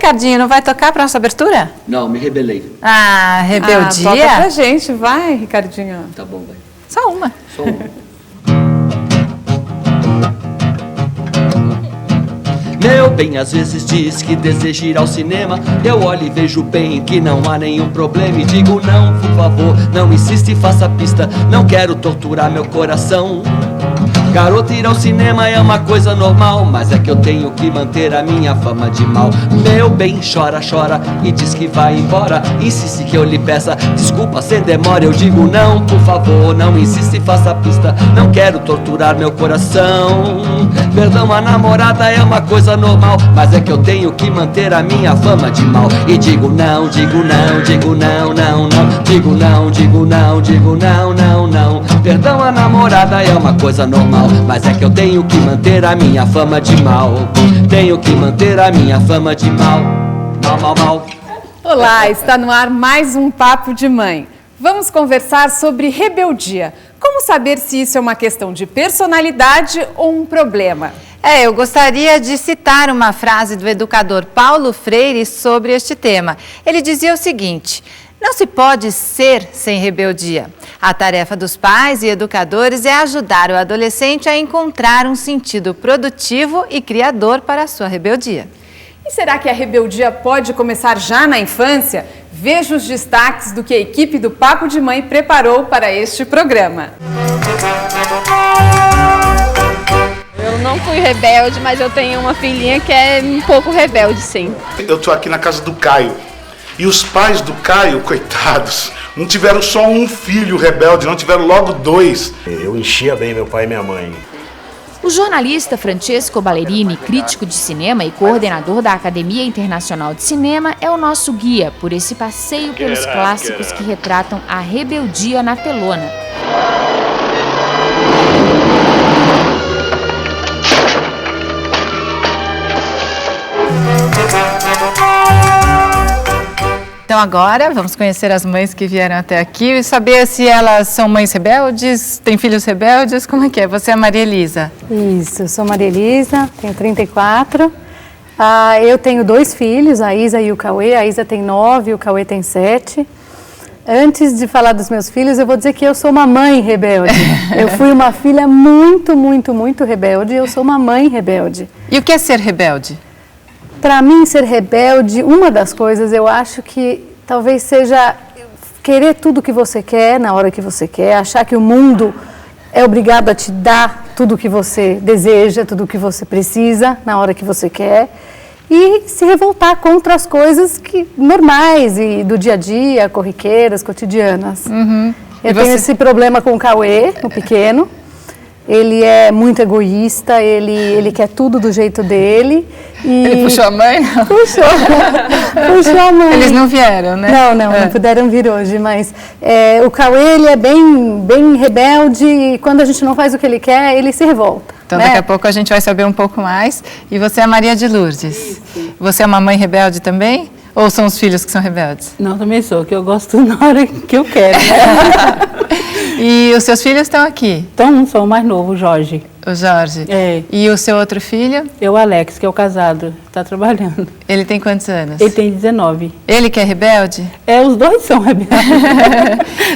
Ricardinho, não vai tocar para nossa abertura? Não, me rebelei. Ah, rebeldia? Toca pra gente, vai, Ricardinho. Tá bom, vai. Só uma. Só uma. Meu bem, às vezes diz que deseja ir ao cinema. Eu olho e vejo bem que não há nenhum problema. E digo não, por favor, não insiste e faça pista. Não quero torturar meu coração. Garoto, ir ao cinema é uma coisa normal, mas é que eu tenho que manter a minha fama de mal. Meu bem, chora, chora e diz que vai embora. Insiste que eu lhe peça desculpa sem demora. Eu digo não, por favor, não insiste e faça pista. Não quero torturar meu coração. Perdão, a namorada é uma coisa normal, mas é que eu tenho que manter a minha fama de mal. E digo não, digo não, digo não, não, não. Digo não, digo não, digo não, não, não. Perdão, a namorada é uma coisa normal, mas é que eu tenho que manter a minha fama de mal. Tenho que manter a minha fama de mal. Mal, mal, mal. Olá, está no ar mais um Papo de Mãe. Vamos conversar sobre rebeldia. Como saber se isso é uma questão de personalidade ou um problema? Eu gostaria de citar uma frase do educador Paulo Freire sobre este tema. Ele dizia o seguinte: não se pode ser sem rebeldia. A tarefa dos pais e educadores é ajudar o adolescente a encontrar um sentido produtivo e criador para a sua rebeldia. E será que a rebeldia pode começar já na infância? Veja os destaques do que a equipe do Papo de Mãe preparou para este programa. Eu não fui rebelde, mas eu tenho uma filhinha que é um pouco rebelde, sim. Eu estou aqui na casa do Caio. E os pais do Caio, coitados, não tiveram só um filho rebelde, não tiveram logo dois. Eu enchia bem meu pai e minha mãe. O jornalista Francesco Ballerini, crítico de cinema e coordenador da Academia Internacional de Cinema, é o nosso guia por esse passeio pelos clássicos que retratam a rebeldia na telona. Então agora vamos conhecer as mães que vieram até aqui e saber se elas são mães rebeldes, têm filhos rebeldes, como é que é? Você é a Maria Elisa. Isso, eu sou Maria Elisa, tenho 34. Eu tenho 2 filhos, a Isa e o Cauê. A Isa tem 9, o Cauê tem 7. Antes de falar dos meus filhos, eu vou dizer que eu sou uma mãe rebelde. Eu fui uma filha muito, muito, muito rebelde e eu sou uma mãe rebelde. E o que é ser rebelde? Para mim, ser rebelde, uma das coisas, eu acho que talvez seja querer tudo que você quer, na hora que você quer, achar que o mundo é obrigado a te dar tudo o que você deseja, tudo o que você precisa, na hora que você quer, e se revoltar contra as coisas normais e do dia a dia, corriqueiras, cotidianas. Eu tenho esse problema com o Cauê, o pequeno. Ele é muito egoísta, ele quer tudo do jeito dele. Ele puxou a mãe? Puxou a mãe. Eles não vieram, né? Não puderam vir hoje, mas o Cauê, ele é bem rebelde e quando a gente não faz o que ele quer, ele se revolta. Então daqui a pouco a gente vai saber um pouco mais. E você é a Maria de Lourdes. Isso. Você é uma mãe rebelde também? Ou são os filhos que são rebeldes? Não, também sou, que eu gosto na hora que eu quero. E os seus filhos estão aqui? Então, sou o mais novo, o Jorge. O Jorge. É. E o seu outro filho? O Alex, que é o casado, está trabalhando. Ele tem quantos anos? Ele tem 19. Ele que é rebelde? Os dois são rebeldes,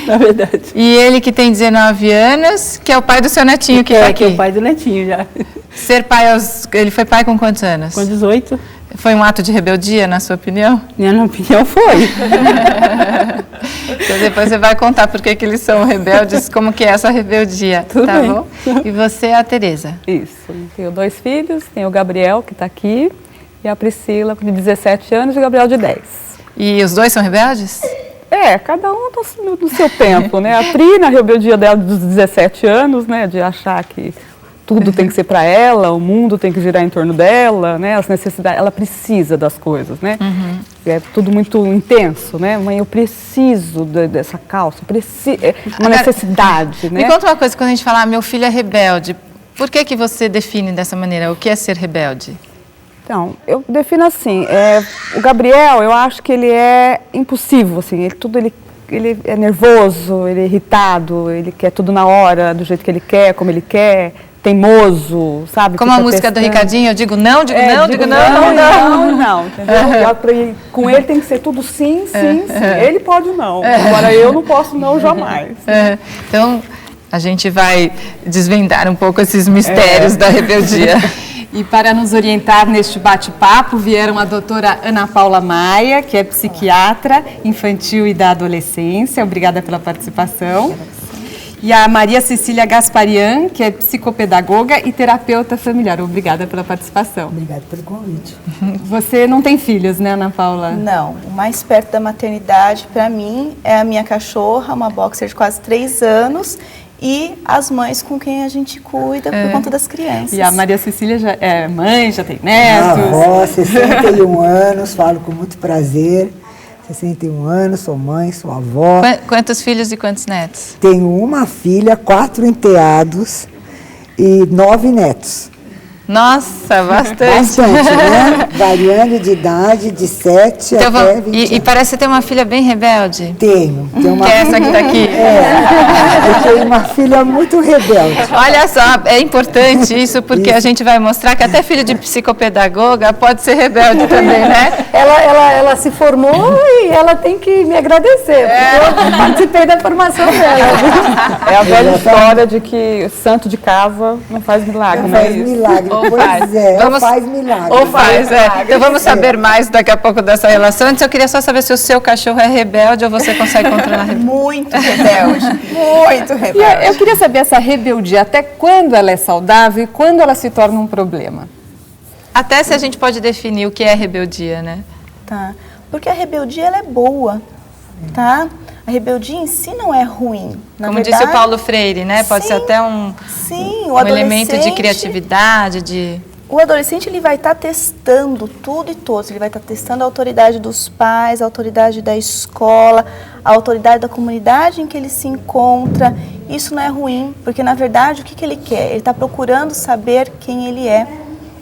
na verdade. E ele que tem 19 anos, que é o pai do seu netinho que está aqui? Que é o pai do netinho já. Ser pai, ele foi pai com quantos anos? Com 18. Foi um ato de rebeldia, na sua opinião? Minha opinião foi. Então depois você vai contar por que eles são rebeldes, como que é essa rebeldia, Tudo tá bem. bom? E você é a Tereza? Isso, tenho 2 filhos, tenho o Gabriel, que está aqui, e a Priscila, de 17 anos, e o Gabriel, de 10. E os dois são rebeldes? Cada um no seu tempo, né? A Pri, na rebeldia dela dos 17 anos, né, de achar que tudo tem que ser para ela, o mundo tem que girar em torno dela, né? As necessidades, ela precisa das coisas, né? É tudo muito intenso, né? Mãe, eu preciso dessa calça, é uma necessidade, né? Me conta uma coisa, quando a gente fala, meu filho é rebelde, por que você define dessa maneira? O que é ser rebelde? Então, eu defino assim, o Gabriel, eu acho que ele é impulsivo, assim, ele é nervoso, ele é irritado, ele quer tudo na hora, do jeito que ele quer, como ele quer, teimoso, sabe? Como a música do Ricardinho, eu digo não, digo não, entendeu? Com ele tem que ser tudo sim. Ele pode não, agora eu não posso não jamais. Então, a gente vai desvendar um pouco esses mistérios da rebeldia. E para nos orientar neste bate-papo, vieram a doutora Ana Paula Maia, que é psiquiatra infantil e da adolescência. Obrigada pela participação. E a Maria Cecília Gasparian, que é psicopedagoga e terapeuta familiar. Obrigada pela participação. Obrigada pelo convite. Você não tem filhos, né, Ana Paula? Não. O mais perto da maternidade, para mim, é a minha cachorra, uma boxer de quase 3 anos, e as mães com quem a gente cuida por conta das crianças. E a Maria Cecília já é mãe, já tem netos. Avó, 61 anos, falo com muito prazer. 61 anos, sou mãe, sou avó. Quantos filhos e quantos netos? Tenho uma filha, 4 enteados e 9 netos. Nossa, bastante. Bastante, né? Variando de idade, de 7 então, até 20 e parece que ter uma filha bem rebelde. Tenho uma que é essa que está aqui. Eu tenho uma filha muito rebelde. Olha só, é importante isso, porque a gente vai mostrar que até filho de psicopedagoga pode ser rebelde também, né? Ela se formou e ela tem que me agradecer, porque eu participei da formação dela. É a velha história de que santo de casa não faz milagre, não é faz isso? Milagre. Ou faz milagre. Ou faz, Então vamos saber mais daqui a pouco dessa relação. Antes eu queria só saber se o seu cachorro é rebelde ou você consegue controlar a rebeldia. Muito rebelde, muito rebelde. E eu queria saber essa rebeldia, até quando ela é saudável e quando ela se torna um problema? Até se a gente pode definir o que é rebeldia, né? Tá, porque a rebeldia ela é boa, tá? A rebeldia em si não é ruim. Como disse o Paulo Freire, né? Pode ser até um elemento de criatividade, O adolescente ele vai estar testando tudo e todos. Ele vai estar testando a autoridade dos pais, a autoridade da escola, a autoridade da comunidade em que ele se encontra. Isso não é ruim, porque na verdade o que ele quer? Ele está procurando saber quem ele é.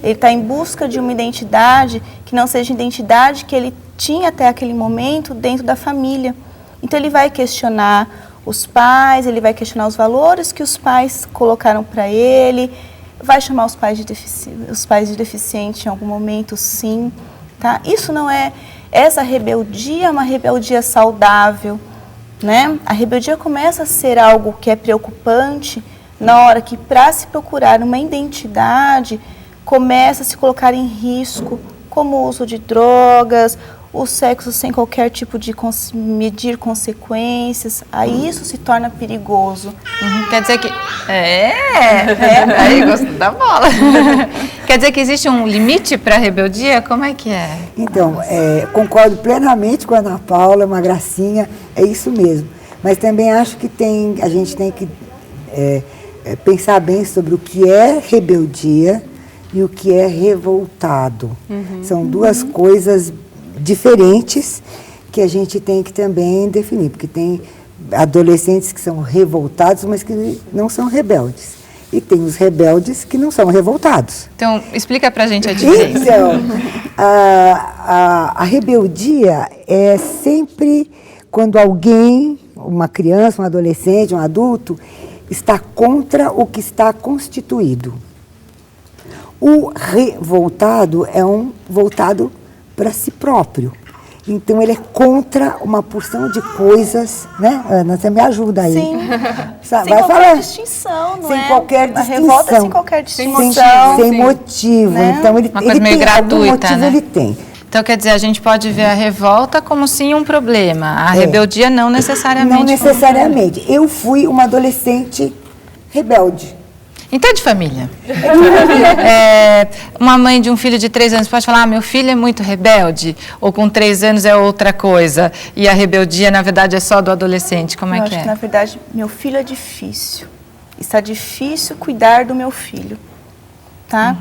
Ele está em busca de uma identidade que não seja a identidade que ele tinha até aquele momento dentro da família. Então ele vai questionar os pais, ele vai questionar os valores que os pais colocaram para ele, vai chamar os pais de deficiente em algum momento, sim, tá? Isso não é, essa rebeldia é uma rebeldia saudável, né? A rebeldia começa a ser algo que é preocupante na hora que, para se procurar uma identidade, começa a se colocar em risco, como o uso de drogas, o sexo sem qualquer tipo de medir consequências, aí isso se torna perigoso. Quer dizer que... aí gostou da bola. Quer dizer que existe um limite para a rebeldia? Como é que é? Então, concordo plenamente com a Ana Paula, uma gracinha, é isso mesmo. Mas também acho que a gente tem que pensar bem sobre o que é rebeldia e o que é revoltado. São duas coisas diferentes que a gente tem que também definir, porque tem adolescentes que são revoltados, mas que não são rebeldes. E tem os rebeldes que não são revoltados. Então, explica pra gente a diferença. Então, a rebeldia é sempre quando alguém, uma criança, um adolescente, um adulto, está contra o que está constituído. O revoltado é um voltado para si próprio. Então, ele é contra uma porção de coisas, né? Ana, você me ajuda aí. Sim, sem qualquer distinção, não é? Sem qualquer distinção. A revolta é sem qualquer distinção. Sem motivo. Né? Então, ele uma coisa meio gratuita, algum motivo, né? Ele tem. Então, quer dizer, a gente pode ver a revolta como sim um problema. A rebeldia não necessariamente. Não necessariamente. Eu fui uma adolescente rebelde. Então é de família. Uma mãe de um filho de 3 anos pode falar, meu filho é muito rebelde, ou com 3 anos é outra coisa, e a rebeldia, na verdade, é só do adolescente. Como é que é? Eu acho que, na verdade, meu filho é difícil. Está difícil cuidar do meu filho, tá?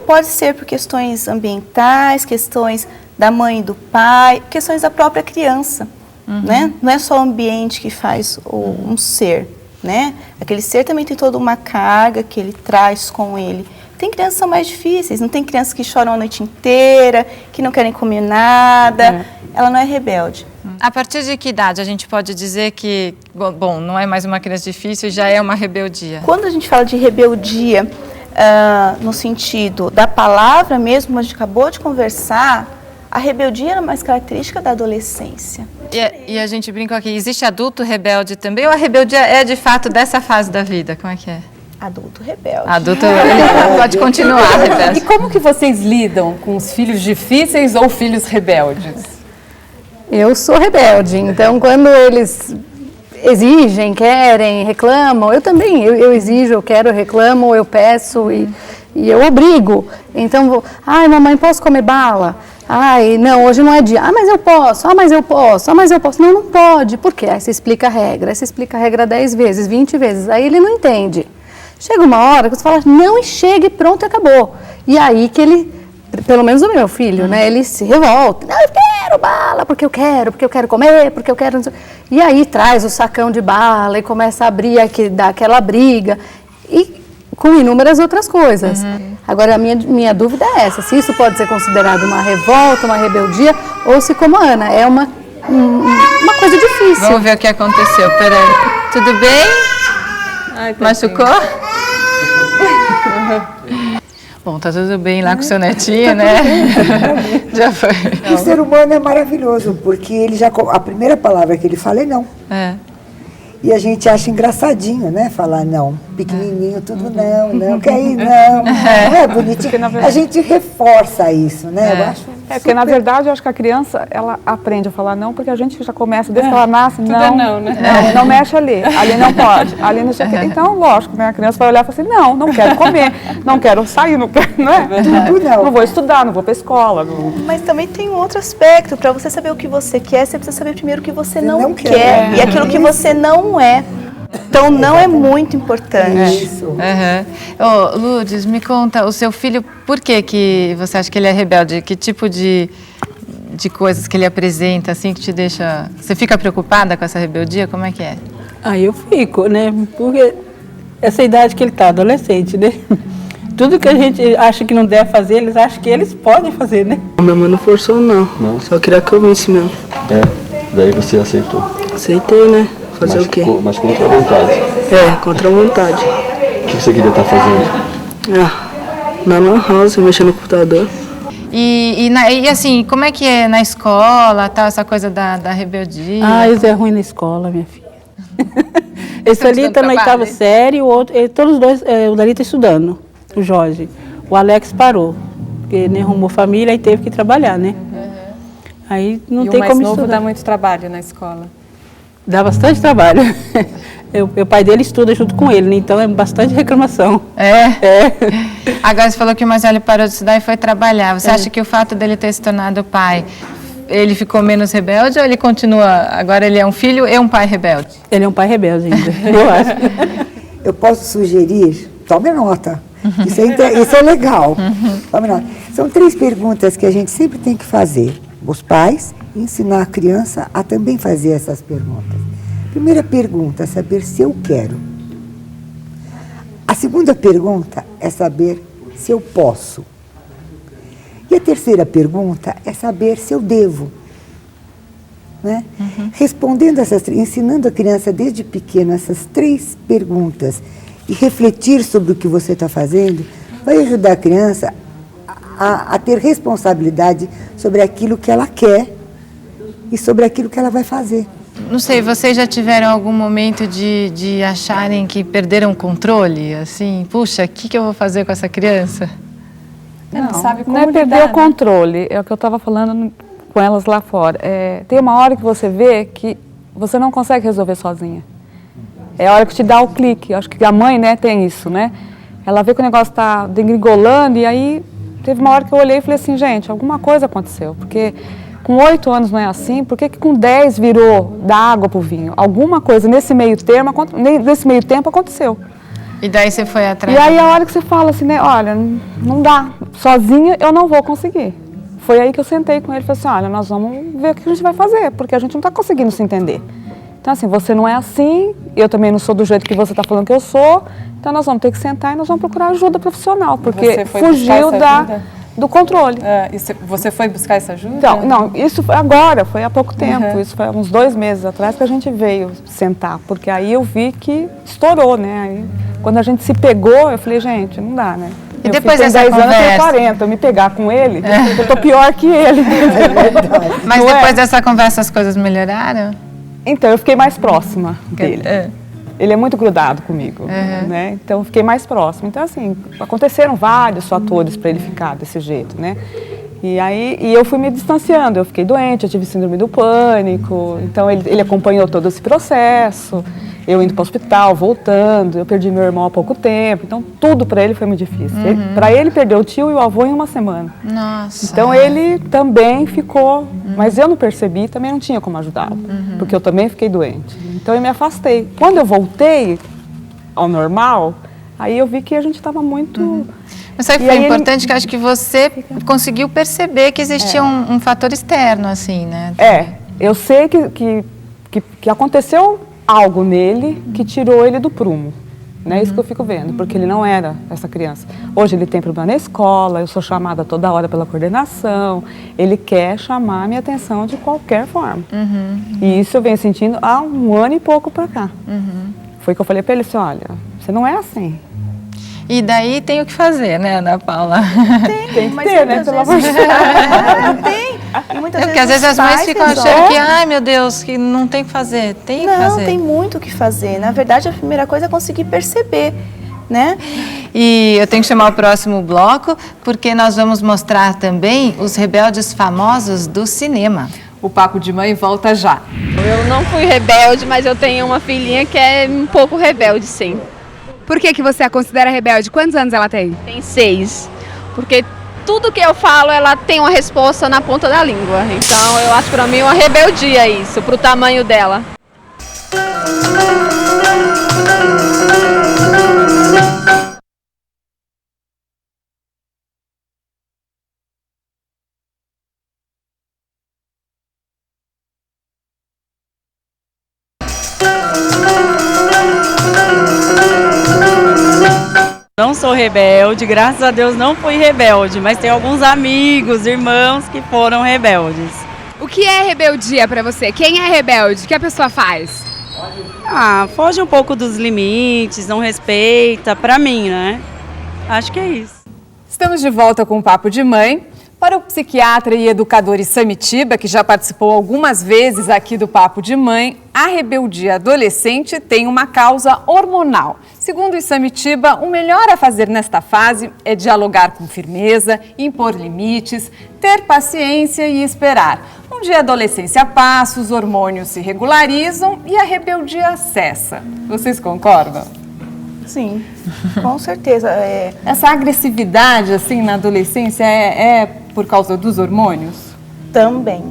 Pode ser por questões ambientais, questões da mãe e do pai, questões da própria criança, né? Não é só o ambiente que faz um ser. Né? Aquele ser também tem toda uma carga que ele traz com ele. Tem crianças que são mais difíceis, não tem crianças que choram a noite inteira, que não querem comer nada. Ela não é rebelde. A partir de que idade a gente pode dizer que, bom, não é mais uma criança difícil, já é uma rebeldia? Quando a gente fala de rebeldia, no sentido da palavra mesmo, como a gente acabou de conversar, a rebeldia é mais característica da adolescência. E a gente brincou aqui, existe adulto rebelde também ou a rebeldia é de fato dessa fase da vida? Como é que é? Adulto rebelde. Adulto pode continuar rebelde. E como que vocês lidam com os filhos difíceis ou filhos rebeldes? Eu sou rebelde, então quando eles exigem, querem, reclamam, eu também, eu exijo, eu quero, eu reclamo, eu peço e eu obrigo. Então, ai mamãe, posso comer bala? Ai, não, hoje não é dia. Ah, mas eu posso, mas eu posso, mas eu posso. Não, não pode. Por quê? Aí você explica a regra, 10 vezes, 20 vezes, aí ele não entende. Chega uma hora que você fala, não, e chega e pronto, acabou. E aí que ele, pelo menos o meu filho, né, ele se revolta. Não, eu quero bala, porque eu quero comer, porque eu quero... E aí traz o sacão de bala e começa a abrir, dar aquela briga. E com inúmeras outras coisas. Agora, a minha dúvida é essa, se isso pode ser considerado uma revolta, uma rebeldia, ou se, como a Ana, é uma coisa difícil. Vamos ver o que aconteceu, peraí. Tudo bem? Ai, machucou? Bom, tá tudo bem lá com o seu netinho, né? Já foi. O ser humano é maravilhoso, porque ele a primeira palavra que ele fala é não. E a gente acha engraçadinho, né? Falar não. Pequenininho, tudo não, quer ir, não. Não é bonitinho? A gente reforça isso, né? Eu acho porque na verdade eu acho que a criança, ela aprende a falar não, porque a gente já começa, desde que ela nasce, não, não mexe ali não pode, ali não sei o quê. Então, lógico, né? A criança vai olhar e falar assim, não quero comer, não quero sair, não quero, não é? Não vou estudar, não vou para a escola. Não... Mas também tem um outro aspecto, para você saber o que você quer, você precisa saber primeiro o que você não quer e aquilo que você não é. Então, não é muito importante. Isso. Lourdes, me conta, o seu filho, por que você acha que ele é rebelde? Que tipo de coisas que ele apresenta, assim, que te deixa... Você fica preocupada com essa rebeldia? Como é que é? Eu fico, né? Porque essa idade que ele está, adolescente, né? Tudo que a gente acha que não deve fazer, eles acham que eles podem fazer, né? Minha mãe não forçou, não. Só queria que eu visse mesmo. Daí você aceitou? Aceitei, né? Fazer o quê? Mas contra a vontade. Contra a vontade. O que você queria estar fazendo? Na lan house, mexendo no computador. E assim, como é que é na escola, tal, essa coisa da rebeldia? Isso é ruim na escola, minha filha. Esse ali está na 8ª série, o outro, todos os dois, o Dali está estudando, o Jorge. O Alex parou, porque ele arrumou família e teve que trabalhar, né? Aí não tem como estudar. E o mais novo dá muito trabalho na escola? Dá bastante trabalho. O pai dele estuda junto com ele, né? Então é bastante reclamação. Agora você falou que o mais velho parou de estudar e foi trabalhar. Você acha que o fato dele ter se tornado pai, ele ficou menos rebelde ou ele continua, agora ele é um filho e um pai rebelde? Ele é um pai rebelde ainda, eu acho. Eu posso sugerir, tome nota, isso é legal. Tome nota. São 3 perguntas que a gente sempre tem que fazer. Os pais, ensinar a criança a também fazer essas perguntas. Primeira pergunta, saber se eu quero. A segunda pergunta é saber se eu posso. E a terceira pergunta é saber se eu devo. Né? Respondendo ensinando a criança desde pequena essas 3 perguntas e refletir sobre o que você está fazendo, vai ajudar a criança a ter responsabilidade sobre aquilo que ela quer e sobre aquilo que ela vai fazer. Não sei, vocês já tiveram algum momento de acharem que perderam o controle? Assim, puxa, o que eu vou fazer com essa criança? Não sabe como não é perder lidar, o controle, é o que eu estava falando com elas lá fora. Tem uma hora que você vê que você não consegue resolver sozinha. É a hora que te dá o clique. Eu acho que a mãe, né, tem isso, né? Ela vê que o negócio está degringolando e aí teve uma hora que eu olhei e falei assim, gente, alguma coisa aconteceu, porque com 8 anos não é assim, por que com 10 virou da água para o vinho? Alguma coisa nesse meio tempo aconteceu. E daí você foi atrás? E aí a hora que você fala assim, né, olha, não dá, sozinha eu não vou conseguir. Foi aí que eu sentei com ele e falei assim, olha, nós vamos ver o que a gente vai fazer, porque a gente não está conseguindo se entender. Então assim, você não é assim, eu também não sou do jeito que você está falando que eu sou, então nós vamos ter que sentar e nós vamos procurar ajuda profissional, porque fugiu da... do controle. E você foi buscar essa ajuda? Então, não, isso foi agora, foi há pouco tempo, isso foi uns 2 meses atrás que a gente veio sentar, porque aí eu vi que estourou, né? Aí, quando a gente se pegou, eu falei, gente, não dá, né? E depois dessa 10 conversa? anos, eu tenho 40, eu me pegar com ele, eu tô pior que ele. Mas depois dessa conversa as coisas melhoraram? Então, eu fiquei mais próxima dele. Ele é muito grudado comigo, né? Então, eu fiquei mais próxima. Então, assim, aconteceram vários fatores para ele ficar desse jeito, né? E eu fui me distanciando, eu fiquei doente, eu tive síndrome do pânico, então ele acompanhou todo esse processo, eu indo para o hospital, voltando, eu perdi meu irmão há pouco tempo, então tudo para ele foi muito difícil. Para ele perder o tio e o avô em uma semana. Nossa. Então ele também ficou, mas eu não percebi, também não tinha como ajudá-lo, porque eu também fiquei doente. Então eu me afastei. Quando eu voltei ao normal, aí eu vi que a gente estava muito... Mas sabe que foi importante que eu acho que você conseguiu perceber que existia um fator externo, assim, né? Eu sei que aconteceu algo nele que tirou ele do prumo, né? Isso que eu fico vendo, porque ele não era essa criança. Hoje ele tem problema na escola, eu sou chamada toda hora pela coordenação, ele quer chamar a minha atenção de qualquer forma. E isso eu venho sentindo há 1 ano e pouco pra cá. Foi que eu falei pra ele assim, olha, você não é assim. E daí tem o que fazer, né, Ana Paula? Tem que ter, né? Pelo amor de Deus. Tem. E muitas porque às vezes as mães ficam achando que, ai meu Deus, que não tem que fazer. Tem que fazer. Não, tem muito o que fazer. Na verdade, a primeira coisa é conseguir perceber, né? E eu tenho que chamar o próximo bloco, porque nós vamos mostrar também os rebeldes famosos do cinema. O Papo de Mãe volta já. Eu não fui rebelde, mas eu tenho uma filhinha que é um pouco rebelde, sim. Por que você a considera rebelde? Quantos anos ela tem? Tem 6. Porque tudo que eu falo, ela tem uma resposta na ponta da língua. Então, eu acho pra mim uma rebeldia isso, pro tamanho dela. Não sou rebelde, graças a Deus não fui rebelde, mas tenho alguns amigos, irmãos que foram rebeldes. O que é rebeldia pra você? Quem é rebelde? O que a pessoa faz? Foge um pouco dos limites, não respeita, pra mim, né? Acho que é isso. Estamos de volta com o Papo de Mãe. Para o psiquiatra e educador Isamitiba, que já participou algumas vezes aqui do Papo de Mãe, a rebeldia adolescente tem uma causa hormonal. Segundo Isamitiba, o melhor a fazer nesta fase é dialogar com firmeza, impor limites, ter paciência e esperar. Um dia a adolescência passa, os hormônios se regularizam e a rebeldia cessa. Vocês concordam? Sim, com certeza. Essa agressividade assim na adolescência é por causa dos hormônios? Também,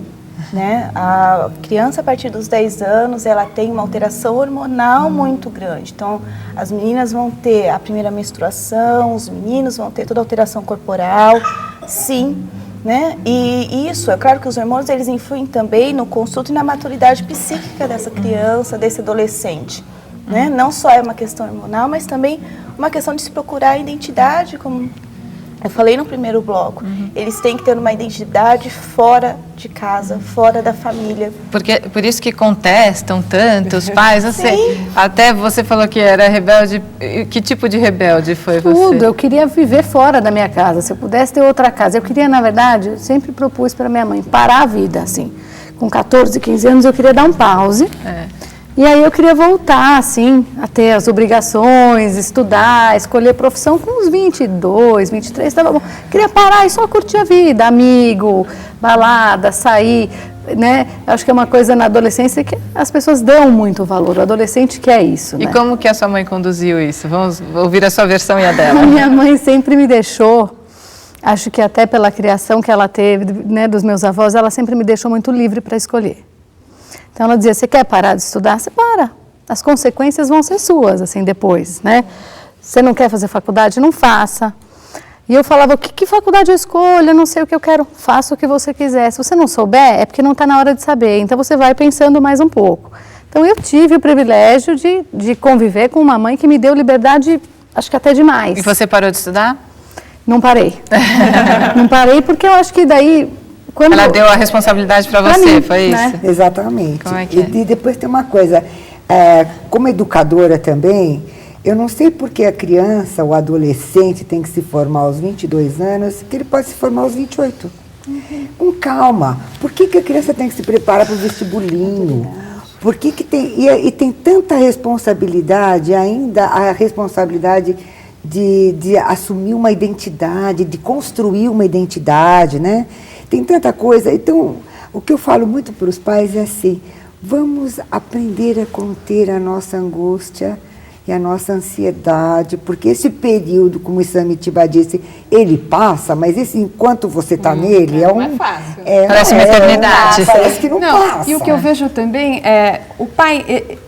né? A criança a partir dos 10 anos, ela tem uma alteração hormonal muito grande. Então, as meninas vão ter a primeira menstruação, os meninos vão ter toda a alteração corporal, sim, né? E isso, é claro que os hormônios, eles influem também no construto e na maturidade psíquica dessa criança, desse adolescente. Né? Não só é uma questão hormonal, mas também uma questão de se procurar a identidade, como eu falei no primeiro bloco. Eles têm que ter uma identidade fora de casa, fora da família. Por isso que contestam tanto os pais. Até você falou que era rebelde. Que tipo de rebelde foi você? Tudo. Eu queria viver fora da minha casa. Se eu pudesse ter outra casa. Eu queria, na verdade, eu sempre propus para minha mãe parar a vida, assim. Com 14, 15 anos, eu queria dar um pause. E aí eu queria voltar, assim, a ter as obrigações, estudar, escolher profissão com uns 22, 23, estava bom. Queria parar e só curtir a vida, amigo, balada, sair, né? Eu acho que é uma coisa na adolescência que as pessoas dão muito valor, o adolescente quer isso, né? E como que a sua mãe conduziu isso? Vamos ouvir a sua versão e a dela. A minha mãe sempre me deixou, acho que até pela criação que ela teve, né, dos meus avós, ela sempre me deixou muito livre para escolher. Então ela dizia, você quer parar de estudar? Você para. As consequências vão ser suas, assim, depois, né? Você não quer fazer faculdade? Não faça. E eu falava, que faculdade eu escolho? Eu não sei o que eu quero. Faça o que você quiser. Se você não souber, é porque não está na hora de saber. Então você vai pensando mais um pouco. Então eu tive o privilégio de conviver com uma mãe que me deu liberdade, acho que até demais. E você parou de estudar? Não parei. Não parei porque eu acho que daí... Quando ela deu a responsabilidade para você, mim, foi isso? Né? Exatamente. Como é que é? E depois tem uma coisa, como educadora também, eu não sei porque a criança, o adolescente tem que se formar aos 22 anos, que ele pode se formar aos 28. Com calma. Por que a criança tem que se preparar para o vestibulinho? Por que tem... E tem tanta responsabilidade, ainda a responsabilidade de assumir uma identidade, de construir uma identidade, né? Tem tanta coisa. Então, o que eu falo muito para os pais é assim, vamos aprender a conter a nossa angústia e a nossa ansiedade, porque esse período, como o Samitiba disse, ele passa, mas esse enquanto você está nele não é fácil. Parece uma eternidade. Parece que não passa. E o que eu vejo também é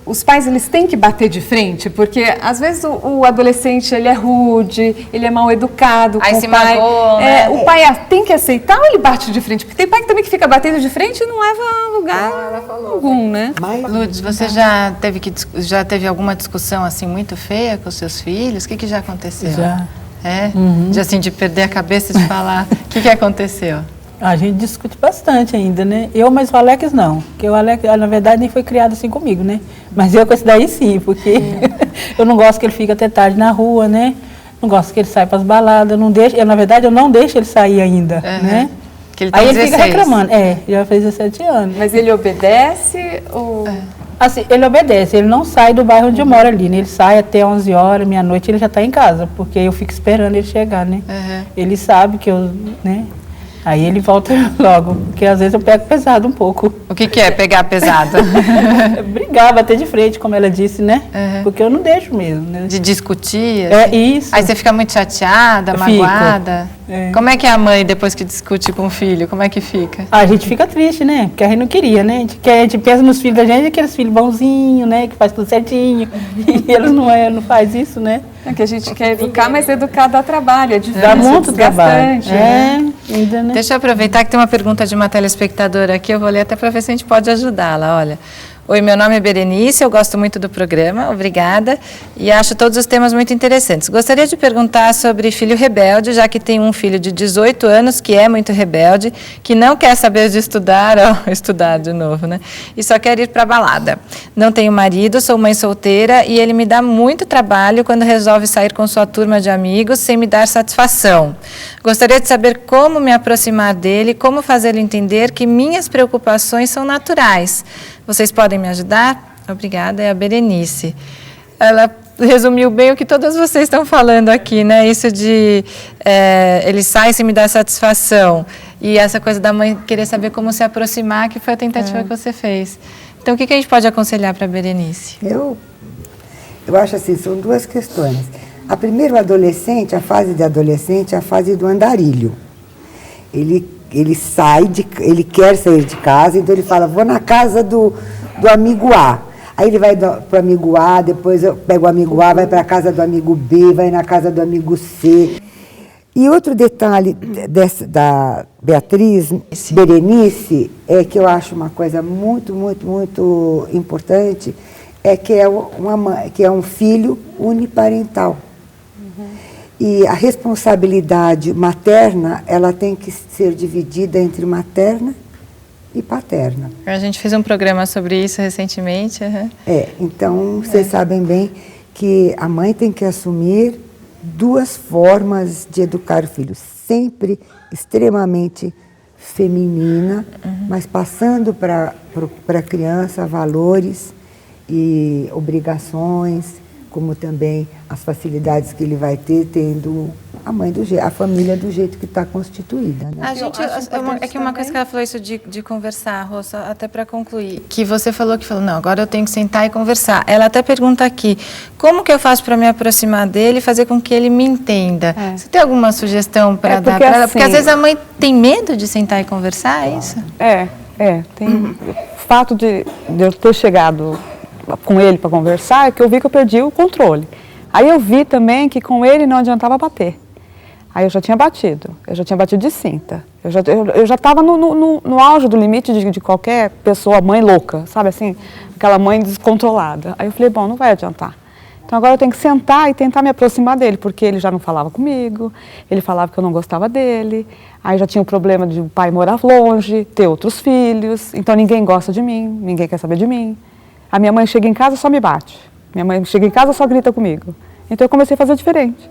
os pais eles têm que bater de frente, porque às vezes o adolescente ele é rude, ele é mal educado aí com se o pai. magoa, né? O pai tem que aceitar ou ele bate de frente? Porque tem pai que também que fica batendo de frente e não leva a lugar algum, né? Lourdes, você já teve alguma discussão assim muito feia com os seus filhos? O que já aconteceu? Já. É? De assim, de perder a cabeça de falar. O que aconteceu? A gente discute bastante ainda, né? Eu, mas o Alex não. Porque o Alex, na verdade, nem foi criado assim comigo, né? Mas eu com esse daí sim, porque eu não gosto que ele fique até tarde na rua, né? Não gosto que ele saia para as baladas. Na verdade, eu não deixo ele sair ainda, né? Que ele tem aí 16. Ele fica reclamando. Já fez 17 anos. Mas ele obedece ou... Assim, ele obedece, ele não sai do bairro onde eu moro ali, né? Ele sai até 11 horas, meia-noite, ele já está em casa, porque eu fico esperando ele chegar, né? Ele sabe que eu, né? Aí ele volta logo, porque às vezes eu pego pesado um pouco. O que é pegar pesado? Brigar, bater de frente, como ela disse, né? Porque eu não deixo mesmo, né? De discutir? Isso. Aí você fica muito chateada, magoada? Como é que é a mãe, depois que discute com o filho, como é que fica? A gente fica triste, né? Porque a gente não queria, né? A gente pensa nos filhos da gente, aqueles filhos bonzinhos, né? Que faz tudo certinho. E eles não fazem isso, né? É que a gente quer educar, mas educar dá trabalho, é difícil, dá muito trabalho. Ainda, né? Deixa eu aproveitar que tem uma pergunta de uma telespectadora aqui, eu vou ler até para ver se a gente pode ajudá-la, olha. Oi, meu nome é Berenice, eu gosto muito do programa, obrigada, e acho todos os temas muito interessantes. Gostaria de perguntar sobre filho rebelde, já que tem um filho de 18 anos que é muito rebelde, que não quer saber de estudar, estudar de novo, né? E só quer ir para a balada. Não tenho marido, sou mãe solteira e ele me dá muito trabalho quando resolve sair com sua turma de amigos sem me dar satisfação. Gostaria de saber como me aproximar dele, como fazê-lo entender que minhas preocupações são naturais. Vocês podem me ajudar? Obrigada, é a Berenice. Ela resumiu bem o que todas vocês estão falando aqui, né? Isso de ele sai sem me dar satisfação. E essa coisa da mãe querer saber como se aproximar, que foi a tentativa que você fez. Então, o que a gente pode aconselhar para a Berenice? Eu acho assim, são duas questões. A primeira, o adolescente, a fase de adolescente é a fase do andarilho. Ele quer sair de casa, então ele fala, vou na casa do amigo A. Aí ele vai para o amigo A, depois eu pego o amigo A, vai para a casa do amigo B, vai na casa do amigo C. E outro detalhe da Beatriz, Berenice, que eu acho uma coisa muito, muito, muito importante, que é um filho uniparental. E a responsabilidade materna, ela tem que ser dividida entre materna e paterna. A gente fez um programa sobre isso recentemente. Então, vocês sabem bem que a mãe tem que assumir duas formas de educar o filho. Sempre extremamente feminina, mas passando para a criança valores e obrigações, como também as facilidades que ele vai ter tendo a família do jeito que está constituída. Né? É que uma coisa que ela falou isso de conversar, Rosa, até para concluir, que você falou não, agora eu tenho que sentar e conversar. Ela até pergunta aqui, como que eu faço para me aproximar dele e fazer com que ele me entenda? Você tem alguma sugestão para dar para ela? Assim, porque às vezes a mãe tem medo de sentar e conversar, é isso? Tem o fato de eu ter chegado com ele para conversar, é que eu vi que eu perdi o controle. Aí eu vi também que com ele não adiantava bater. Aí eu já tinha batido de cinta. Eu já estava no auge do limite de qualquer pessoa, mãe louca, sabe assim? Aquela mãe descontrolada. Aí eu falei, bom, não vai adiantar. Então agora eu tenho que sentar e tentar me aproximar dele, porque ele já não falava comigo, ele falava que eu não gostava dele, aí já tinha o problema de o pai morar longe, ter outros filhos, então ninguém gosta de mim, ninguém quer saber de mim. A minha mãe chega em casa só me bate, minha mãe chega em casa só grita comigo. Então eu comecei a fazer diferente.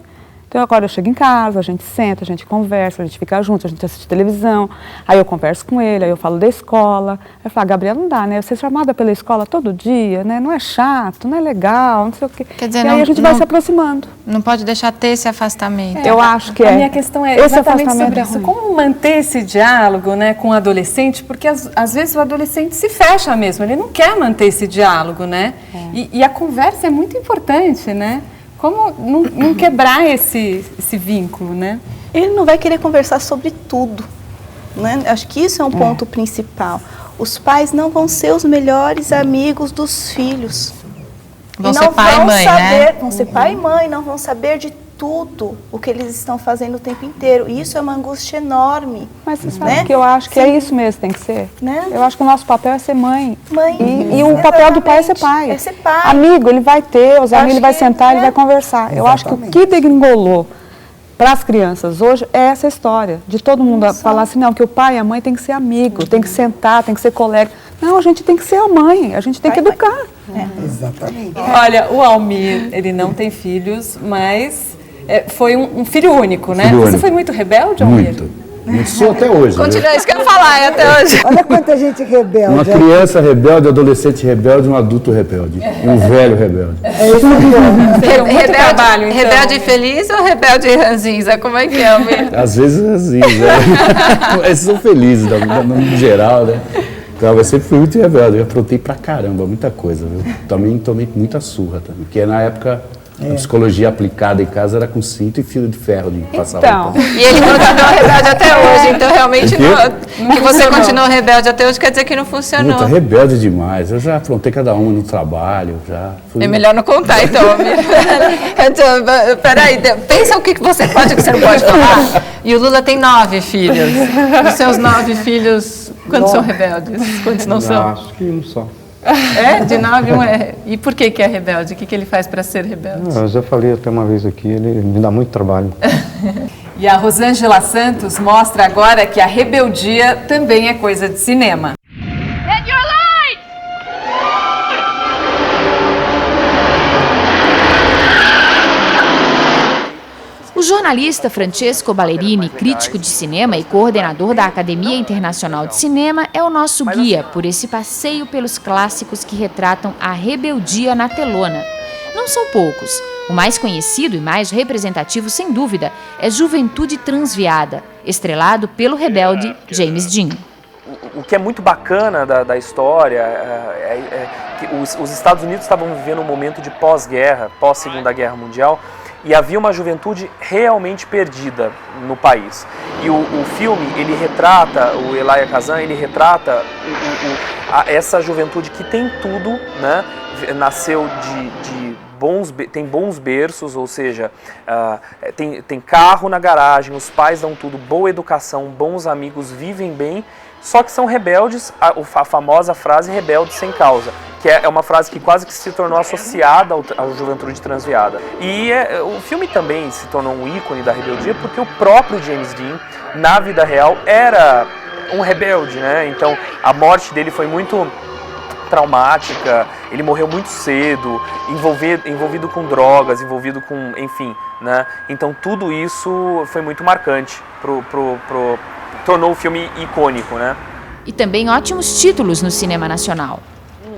Então agora eu chego em casa, a gente senta, a gente conversa, a gente fica junto, a gente assiste televisão, aí eu converso com ele, aí eu falo da escola. Aí eu falo, Gabriela, não dá, né? Você é chamada pela escola todo dia, né? Não é chato, não é legal, não sei o quê. Quer dizer, e aí a gente vai se aproximando. Não pode deixar ter esse afastamento. Eu acho que A minha questão é esse exatamente sobre afastamento isso. Como manter esse diálogo, né, com o adolescente? Porque às vezes o adolescente se fecha mesmo, ele não quer manter esse diálogo, né? E a conversa é muito importante, né? Como não quebrar esse vínculo, né? Ele não vai querer conversar sobre tudo, né? Acho que isso é um ponto principal. Os pais não vão ser os melhores amigos dos filhos. Vão ser pai e mãe, né? Vão ser pai e mãe, não vão saber de tudo o que eles estão fazendo o tempo inteiro. E isso é uma angústia enorme. Mas você sabe que eu acho que é isso mesmo, tem que ser. Né? Eu acho que o nosso papel é ser mãe. Mãe. E o papel do pai é ser pai. É ser pai. Amigo, ele vai ter, os amigos, ele vai sentar, ele vai conversar. Eu acho que o que degringolou para as crianças hoje é essa história, de todo mundo falar assim, não, que o pai e a mãe tem que ser amigo, tem que sentar, tem que ser colega. Não, a gente tem que ser a mãe, a gente tem que educar. Exatamente. Olha, o Almir, ele não tem filhos, mas foi um filho único, né? Filho Você único. foi muito rebelde, Almir? Muito. Sou até hoje. Continua, isso que eu ia falar, é até hoje. Olha quanta gente rebelde. Uma criança rebelde, adolescente rebelde, um adulto rebelde. Um velho rebelde. É isso mesmo. Rebelde, rebelde feliz ou rebelde ranzinza? Como é que é, Almir? Às vezes assim, né? Mas são felizes, no geral, né? Então, eu sempre fui muito rebelde, eu aprontei pra caramba, muita coisa, viu? Também tomei muita surra também, porque na época a psicologia aplicada em casa era com cinto e fio de ferro de passar roupa. E ele continua rebelde até hoje, então realmente que você continuou rebelde até hoje quer dizer que não funcionou. Muito rebelde demais, eu já aprontei cada uma no trabalho, já fui... É melhor não contar então, Almir. Então, peraí, pensa o que você pode e o que você não pode falar. E o Lula tem 9 filhos. Os seus 9 filhos, quantos são rebeldes? Quantos não são? Acho que não são. É? De 9, um é. E por que é rebelde? O que ele faz para ser rebelde? Eu já falei até uma vez aqui, ele me dá muito trabalho. E a Rosângela Santos mostra agora que a rebeldia também é coisa de cinema. O jornalista Francesco Ballerini, crítico de cinema e coordenador da Academia Internacional de Cinema, é o nosso guia por esse passeio pelos clássicos que retratam a rebeldia na telona. Não são poucos. O mais conhecido e mais representativo, sem dúvida, é Juventude Transviada, estrelado pelo rebelde James Dean. O que é muito bacana da história é que os Estados Unidos estavam vivendo um momento de pós-guerra, pós-Segunda Guerra Mundial, e havia uma juventude realmente perdida no país. E o filme, ele retrata, o Elia Kazan, ele retrata essa juventude que tem tudo, né? Nasceu tem bons berços, ou seja, tem carro na garagem, os pais dão tudo, boa educação, bons amigos, vivem bem, só que são rebeldes, a famosa frase rebelde sem causa, que é uma frase que quase que se tornou associada à juventude transviada. E o filme também se tornou um ícone da rebeldia porque o próprio James Dean, na vida real, era um rebelde, né? Então a morte dele foi muito traumática, ele morreu muito cedo, envolvido com drogas, envolvido com, enfim, né? Então tudo isso foi muito marcante, tornou o filme icônico, né? E também ótimos títulos no cinema nacional.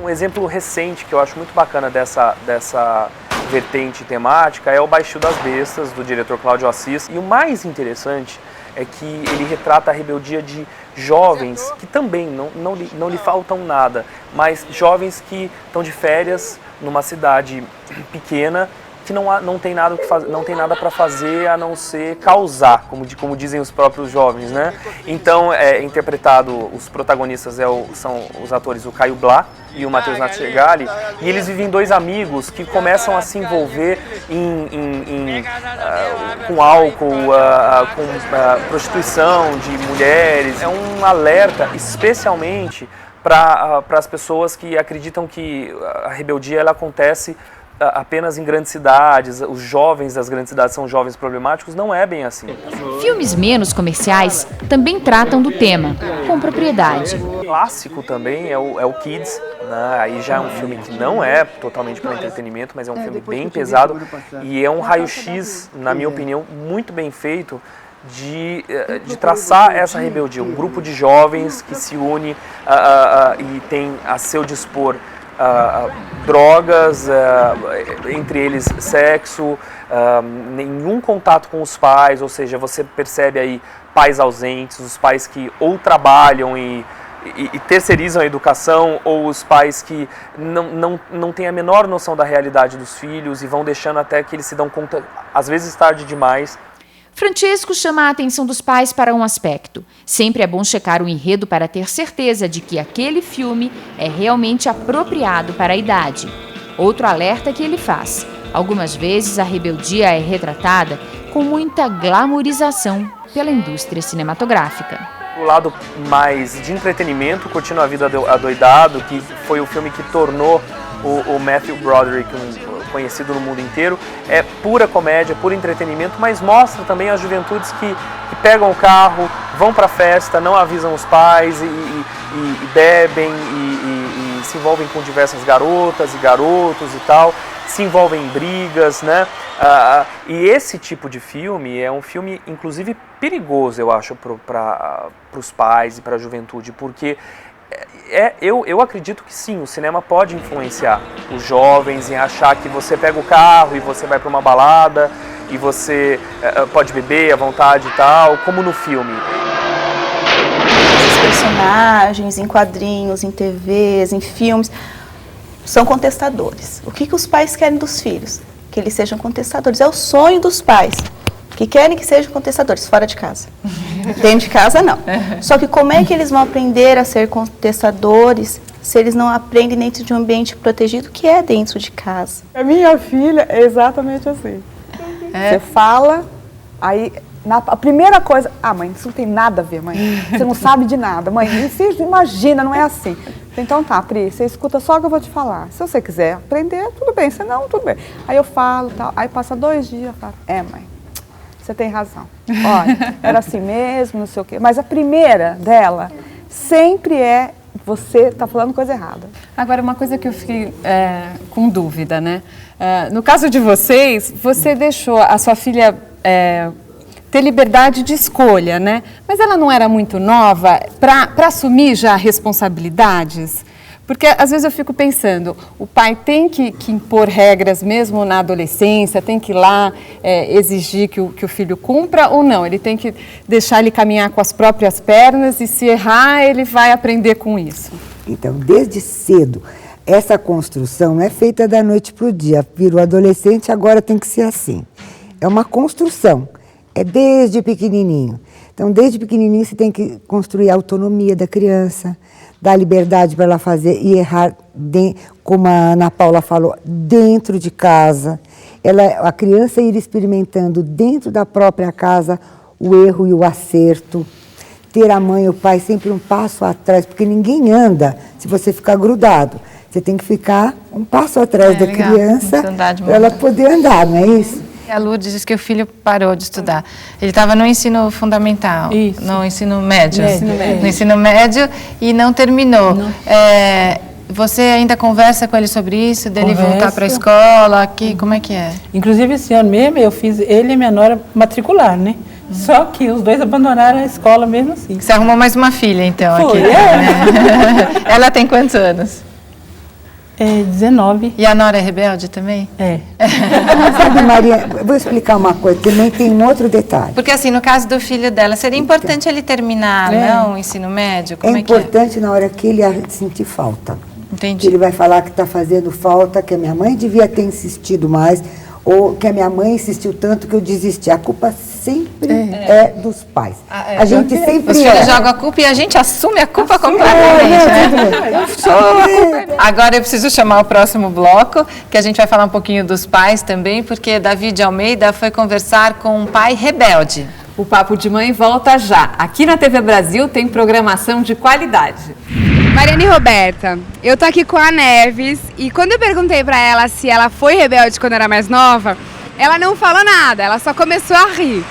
Um exemplo recente que eu acho muito bacana dessa vertente temática é o Baixio das Bestas, do diretor Cláudio Assis. E o mais interessante é que ele retrata a rebeldia de jovens que também não lhe faltam nada, mas jovens que estão de férias numa cidade pequena que não tem nada para fazer a não ser causar, como dizem os próprios jovens, né? Então é interpretado, os protagonistas são os atores o Caio Blá e o Matheus Natchegali, e eles vivem dois amigos que começam a se envolver com álcool, com prostituição de mulheres. É um alerta especialmente para as pessoas que acreditam que a rebeldia ela acontece apenas em grandes cidades, os jovens das grandes cidades são jovens problemáticos, não é bem assim. Filmes menos comerciais também tratam do tema, com propriedade. O clássico também é o Kids, né? Aí já é um filme que não é totalmente para entretenimento, mas é um filme bem pesado e é um raio-x, na minha opinião, muito bem feito de traçar essa rebeldia. Um grupo de jovens que se une e tem a seu dispor drogas, entre eles sexo, nenhum contato com os pais, ou seja, você percebe aí pais ausentes, os pais que ou trabalham e terceirizam a educação, ou os pais que não têm a menor noção da realidade dos filhos e vão deixando até que eles se dão conta, às vezes tarde demais. Francesco chama a atenção dos pais para um aspecto. Sempre é bom checar o enredo para ter certeza de que aquele filme é realmente apropriado para a idade. Outro alerta que ele faz. Algumas vezes a rebeldia é retratada com muita glamorização pela indústria cinematográfica. O lado mais de entretenimento, Curtindo a Vida Adoidado, que foi o filme que tornou o Matthew Broderick conhecido no mundo inteiro, é pura comédia, puro entretenimento, mas mostra também as juventudes que pegam o carro, vão para a festa, não avisam os pais e bebem e se envolvem com diversas garotas e garotos e tal, se envolvem em brigas, né? E esse tipo de filme é um filme, inclusive, perigoso, eu acho, para os pais e para a juventude, porque eu acredito que sim, o cinema pode influenciar os jovens em achar que você pega o carro e você vai para uma balada e você pode beber à vontade e tal, como no filme. Os personagens em quadrinhos, em TVs, em filmes, são contestadores. O que os pais querem dos filhos? Que eles sejam contestadores. É o sonho dos pais, que querem que sejam contestadores, fora de casa. Dentro de casa, não. Só que como é que eles vão aprender a ser contestadores se eles não aprendem dentro de um ambiente protegido, que é dentro de casa? A minha filha é exatamente assim. Você fala, aí a primeira coisa... Ah, mãe, isso não tem nada a ver, mãe. Você não sabe de nada. Mãe, você imagina, não é assim. Então tá, Pri, você escuta só o que eu vou te falar. Se você quiser aprender, tudo bem. Se não, tudo bem. Aí eu falo, tal. Aí passa 2 dias, eu falo, mãe, você tem razão. Olha, era assim mesmo, não sei o quê. Mas a primeira dela sempre é, você está falando coisa errada. Agora, uma coisa que eu fiquei com dúvida, né? No caso de vocês, você deixou a sua filha ter liberdade de escolha, né? Mas ela não era muito nova para assumir já responsabilidades? Porque às vezes eu fico pensando, o pai tem que impor regras mesmo na adolescência, tem que ir lá exigir que o filho cumpra ou não? Ele tem que deixar ele caminhar com as próprias pernas e se errar, ele vai aprender com isso? Então, desde cedo, essa construção não é feita da noite para o dia. Virou adolescente, agora tem que ser assim. É uma construção, é desde pequenininho. Então, desde pequenininho você tem que construir a autonomia da criança, dar liberdade para ela fazer e errar, como a Ana Paula falou, dentro de casa. A criança ir experimentando dentro da própria casa o erro e o acerto. Ter a mãe e o pai sempre um passo atrás, porque ninguém anda se você ficar grudado. Você tem que ficar um passo atrás da criança para ela poder andar, não é isso? A Lourdes disse que o filho parou de estudar. Ele estava no ensino fundamental, no ensino médio. No ensino médio e não terminou. Não. Você ainda conversa com ele sobre isso, dele voltar para a escola? Como é que é? Inclusive, esse ano mesmo, eu fiz ele e minha nora matricular, né? Só que os dois abandonaram a escola mesmo assim. Você arrumou mais uma filha, então, Foi, aqui. Ela tem quantos anos? 19. E a nora é rebelde também? Sabe, Maria, vou explicar uma coisa, também tem um outro detalhe. Porque assim, no caso do filho dela, seria importante ele terminar, não, o ensino médio? Como é importante na hora que ele sentir falta. Entendi. Ele vai falar que está fazendo falta, que a minha mãe devia ter insistido mais, ou que a minha mãe insistiu tanto que eu desisti. A culpa sempre é dos pais. A gente sempre Os filhos jogam a culpa e a gente assume a culpa completamente. Agora eu preciso chamar o próximo bloco, que a gente vai falar um pouquinho dos pais também, porque David Almeida foi conversar com um pai rebelde. O Papo de Mãe volta já. Aqui na TV Brasil tem programação de qualidade. Mariana e Roberta, eu tô aqui com a Neves e quando eu perguntei pra ela se ela foi rebelde quando era mais nova, ela não falou nada, ela só começou a rir.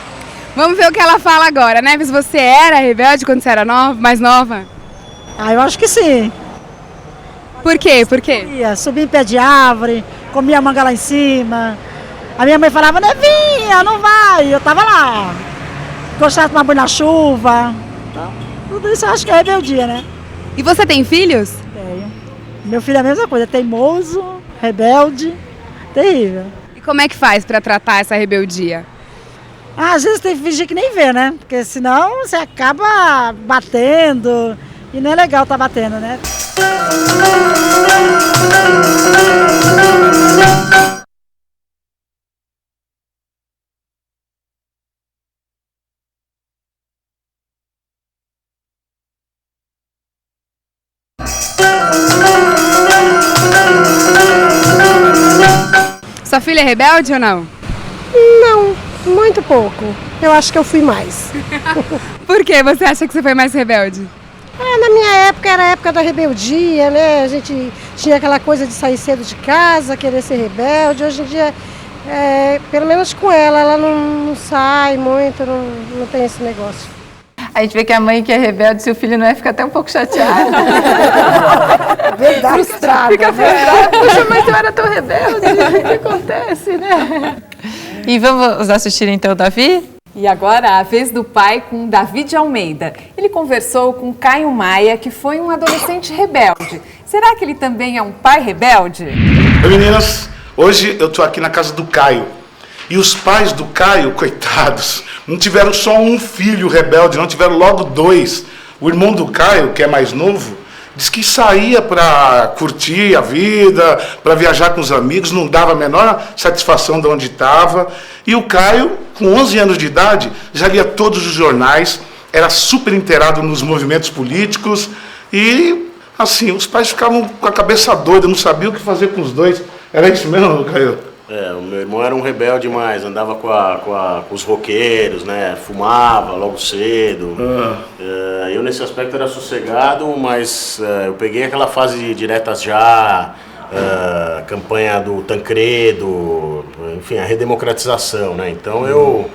Vamos ver o que ela fala agora. Neves, você era rebelde quando você era mais nova? Ah, eu acho que sim. Por quê? Por quê? Subia em pé de árvore, comia manga lá em cima. A minha mãe falava, Nevinha, não vai. Eu tava lá. Gostava de tomar banho na chuva. Então, tudo isso eu acho que é rebeldia, né? E você tem filhos? Tenho. Meu filho é a mesma coisa, teimoso, rebelde, terrível. E como é que faz pra tratar essa rebeldia? Às vezes tem que fingir que nem vê, né? Porque senão você acaba batendo e não é legal estar batendo, né? Sua filha é rebelde ou não? Não, muito pouco. Eu acho que eu fui mais. Por que você acha que você foi mais rebelde? Na minha época era a época da rebeldia, né? A gente tinha aquela coisa de sair cedo de casa, querer ser rebelde. Hoje em dia, pelo menos com ela não sai muito, não tem esse negócio. A gente vê que a mãe que é rebelde, se o filho não é, fica até um pouco chateada. Verdade. Frustrada. Fica frustrada. Poxa, mas eu era tão rebelde. O que acontece, né? E vamos assistir então o Davi? E agora a vez do pai com Davi de Almeida. Ele conversou com Caio Maia, que foi um adolescente rebelde. Será que ele também é um pai rebelde? Oi meninas, hoje eu tô aqui na casa do Caio. E os pais do Caio, coitados, não tiveram só um filho rebelde, não tiveram logo dois. O irmão do Caio, que é mais novo, diz que saía para curtir a vida, para viajar com os amigos, não dava a menor satisfação de onde estava. E o Caio, com 11 anos de idade, já lia todos os jornais, era super inteirado nos movimentos políticos e, assim, os pais ficavam com a cabeça doida, não sabiam o que fazer com os dois. Era isso mesmo, Caio? O meu irmão era um rebelde mais, andava com os roqueiros, né? Fumava logo cedo. Eu nesse aspecto era sossegado, mas eu peguei aquela fase de diretas já, campanha do Tancredo, enfim, a redemocratização, né? Então eu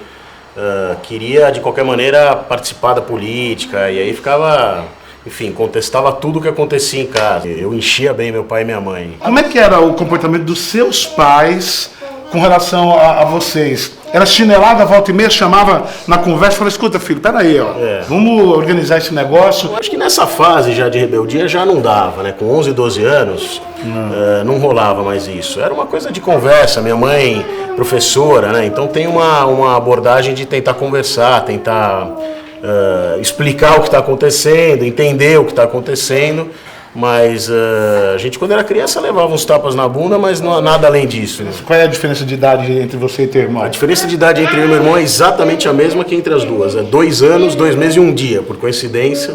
queria de qualquer maneira participar da política e aí ficava... Enfim, contestava tudo o que acontecia em casa. Eu enchia bem meu pai e minha mãe. Como é que era o comportamento dos seus pais com relação a vocês? Era chinelada, volta e meia, chamava na conversa e falava, escuta filho, peraí, ó, vamos organizar esse negócio. Eu acho que nessa fase já de rebeldia já não dava, né? Com 11, 12 anos, não rolava mais isso. Era uma coisa de conversa, minha mãe professora, né? Então tem uma abordagem de tentar conversar, tentar... explicar o que está acontecendo, entender o que está acontecendo, mas a gente quando era criança levava uns tapas na bunda, mas não nada além disso. Né? Qual é a diferença de idade entre você e teu irmão? A diferença de idade entre eu e meu irmão é exatamente a mesma que entre as duas, é 2 anos, 2 meses e 1 dia, por coincidência.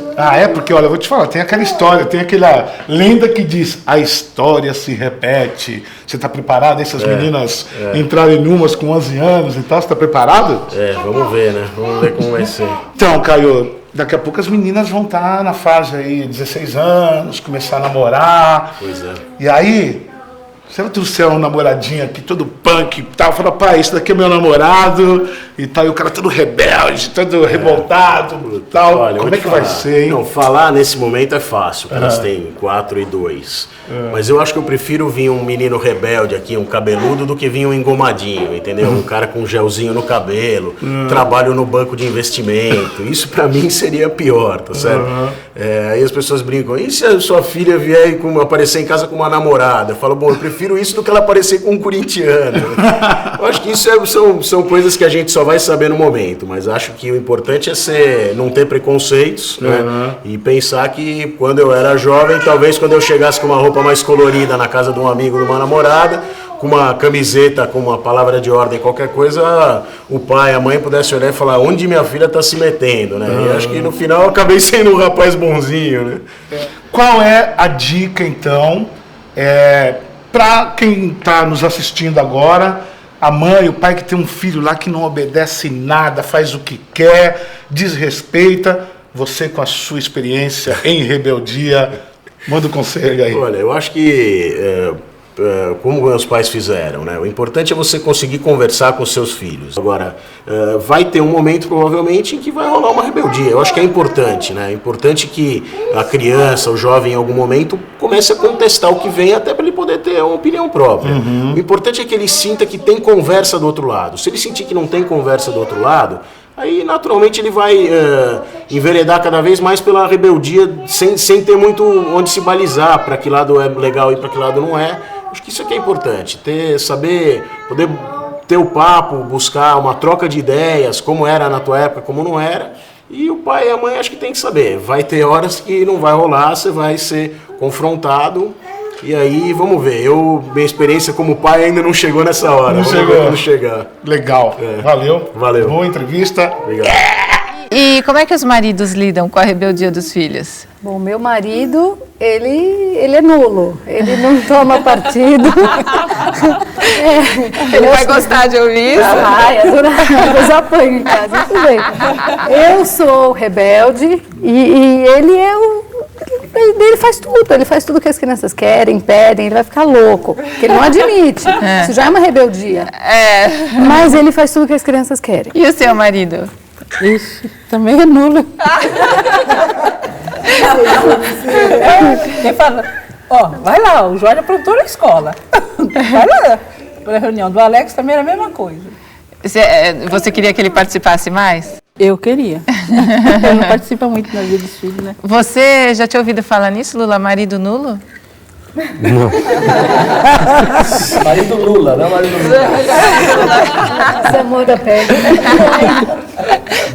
Porque olha, eu vou te falar, tem aquela história, tem aquela lenda que diz, a história se repete. Você está preparado? Essas meninas entrarem numas com 11 anos e tal, você está preparado? Vamos ver, né? Vamos ver como vai ser. Então, Caio, daqui a pouco as meninas vão estar na fase aí, 16 anos, começar a namorar. Pois é. E aí, se ela trouxer um namoradinho aqui, todo punk e tal, fala, pai, esse daqui é meu namorado e tal, e o cara todo rebelde, todo revoltado e tal. Olha, como é que vai ser, hein? Não, falar nesse momento é fácil, porque elas têm 4 e 2. Mas eu acho que eu prefiro vir um menino rebelde aqui, um cabeludo, do que vir um engomadinho, entendeu? Um cara com um gelzinho no cabelo, trabalho no banco de investimento. Isso pra mim seria pior, tá certo? Aí as pessoas brincam, e se a sua filha vier aparecer em casa com uma namorada? Eu falo, bom, eu prefiro isso do que ela aparecer com um corintiano. Eu acho que isso são coisas que a gente só vai saber no momento, mas acho que o importante é não ter preconceitos, né? E pensar que quando eu era jovem, talvez quando eu chegasse com uma roupa mais colorida na casa de um amigo, de uma namorada, com uma camiseta, com uma palavra de ordem, qualquer coisa, o pai, a mãe pudesse olhar e falar, onde minha filha está se metendo, né? E acho que no final eu acabei sendo um rapaz bonzinho, né? Qual é a dica, então, para quem está nos assistindo agora, A mãe, o pai que tem um filho lá que não obedece nada, faz o que quer, desrespeita. Você, com a sua experiência em rebeldia, manda um conselho aí. Olha, eu acho que, como meus pais fizeram, né? O importante é você conseguir conversar com seus filhos. Agora, vai ter um momento, provavelmente, em que vai rolar uma rebeldia. Eu acho que é importante, né? É importante que a criança, o jovem, em algum momento, comece a contestar o que vem, até para ele poder ter uma opinião própria. O importante é que ele sinta que tem conversa do outro lado. Se ele sentir que não tem conversa do outro lado, aí naturalmente ele vai enveredar cada vez mais pela rebeldia, sem ter muito onde se balizar, para que lado é legal e para que lado não é. Acho que isso aqui é importante, poder ter o papo, buscar uma troca de ideias, como era na tua época, como não era. E o pai e a mãe acho que tem que saber. Vai ter horas que não vai rolar, você vai ser confrontado. E aí, vamos ver. Minha experiência como pai ainda não chegou nessa hora. Vamos ver quando chegar. Legal. Valeu. Valeu. Boa entrevista. Obrigado. E como é que os maridos lidam com a rebeldia dos filhos? Bom, meu marido, ele é nulo, ele não toma partido. Ele vai gostar de ouvir isso? Vai, adorar, eu já apanho em casa, tudo bem. Eu sou rebelde e ele faz tudo que as crianças querem, pedem, ele vai ficar louco, porque ele não admite, isso já é uma rebeldia. Mas ele faz tudo que as crianças querem. E o seu marido? Isso, também é nulo. Quem fala, vai lá, o Jorge aprontou na escola. Vai lá. Para a reunião do Alex também era a mesma coisa. Você queria que ele participasse mais? Eu queria. Ele não participa muito na vida dos filhos, né? Você já tinha ouvido falar nisso, Lula? Marido nulo? Não. Marido Lula, não marido Lula. Esse amor da pele.